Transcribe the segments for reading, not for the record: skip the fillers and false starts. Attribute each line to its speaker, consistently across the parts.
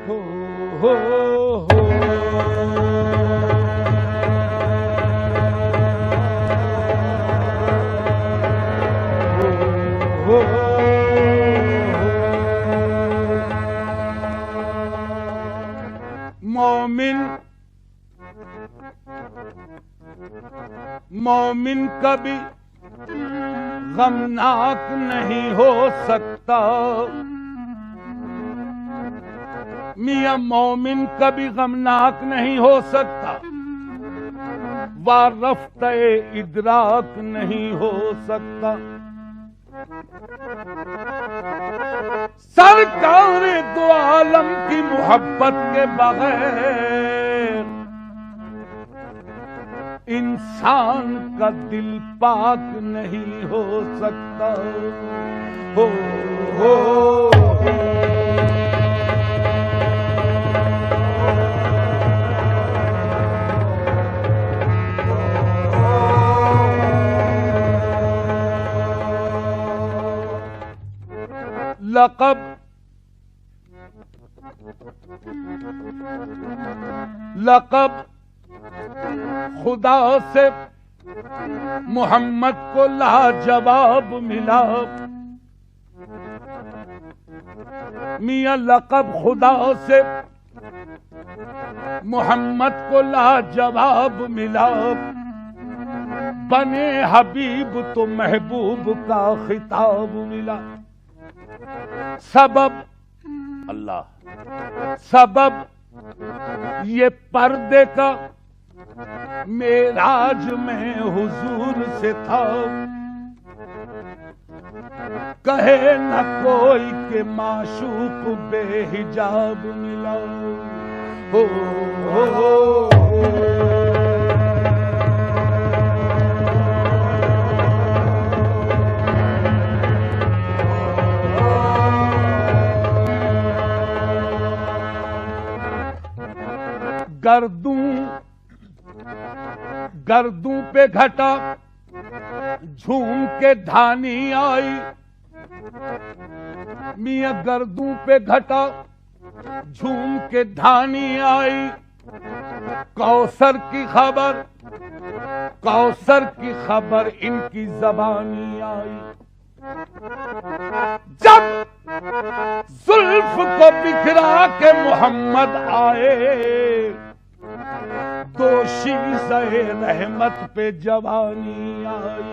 Speaker 1: हो हो हो हो मोमिन कभी गमनाक नहीं हो सकता। मियां मोमिन कभी गमनाक नहीं हो सकता, वारफ्ते इदराक नहीं हो सकता। सरकार दो आलम की मोहब्बत के बगैर इंसान का दिल पाक नहीं हो सकता। हो हो लक़ब खुदा से मोहम्मद को लाजवाब मिला। मियां लक़ब खुदा से मोहम्मद को लाजवाब मिला। बने हबीब तो महबूब का खिताब मिला। सबब अल्लाह, सबब ये पर्दे का मेराज में हुजूर से था। कहे न कोई के माशूक बेहिजाब मिला। हो हो गर्दू पे घटा झूम के धानी आई। मियां गर्दू पे घटा झूम के धानी आई। कौसर की खबर इनकी जबानी आई। जब जुल्फ को बिखरा के मोहम्मद आए, दोषी सहे रहमत पे जवानी आई।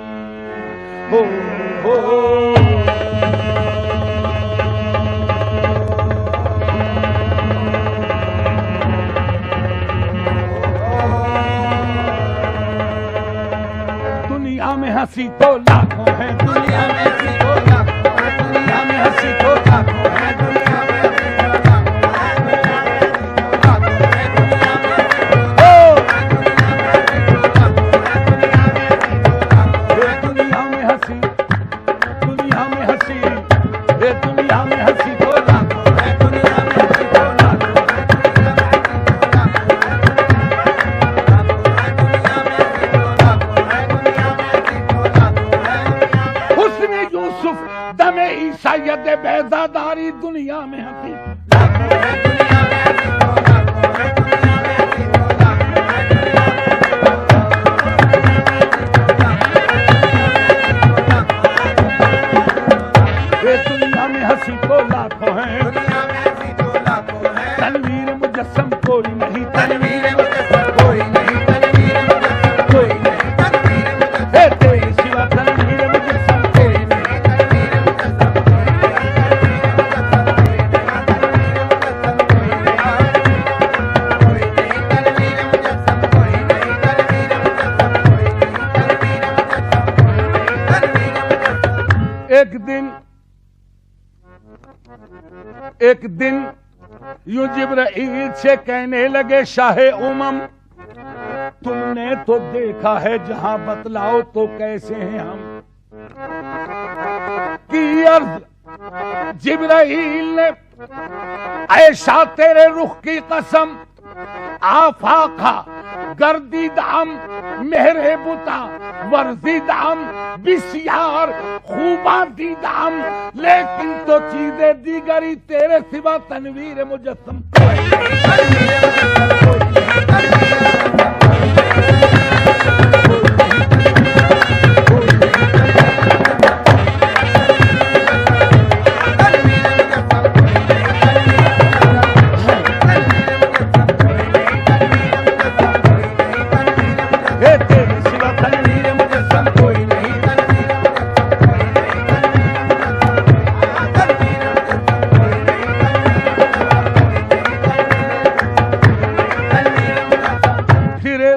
Speaker 1: हो हो दुनिया में हंसी तो लाखों है, दुनिया में हंसी तो लाखों है, दुनिया में हंसी तो लाखों है, दुनिया में बेजादारी दुनिया में हंसी। दुनिया में हंसी तो लाखों है, तनवीर मुजस्सम कोई नहीं, तनवीर मुजस्सम कोई नहीं, तनवीर मुजस्सम कोई नहीं, तनवीर मुजस्सम कोई सिवा तनवीर मुजस्सम कोई नहीं, तनवीर मुजस्सम एक दिन यूं जिब्राइल से कहने लगे, शाहे उमम तुमने तो देखा है जहां, बतलाओ तो कैसे हैं हम। की अर्ज जिब्राइल ने, ऐशा तेरे रुख की कसम, आफाका गर्दीदाम मेहरे बुता वर्जीदाम बिस्यार खूबा दीदाम, लेकिन तो चीजें दीगरी तेरे सिवा तनवीर मुजस्सम।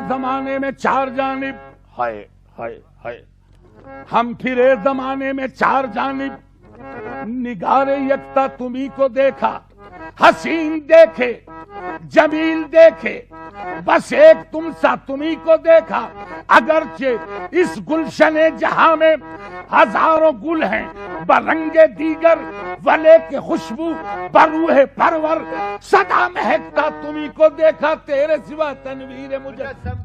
Speaker 1: जमाने में चार जानिब, हाय हाय हाय, हम फिरे जमाने में चार जानिब, निगारे यकता तुम्ही को देखा, हसीन देखे जमील देखे, बस एक तुम सा तुम्ही को देखा। अगरचे इस गुलशने जहां में हजारों गुल हैं, बरंगे दीगर वले के खुशबू बरूहे परवर, सदा महकता तुम्ही को देखा, तेरे सिवा तनवीर मुजस्सम।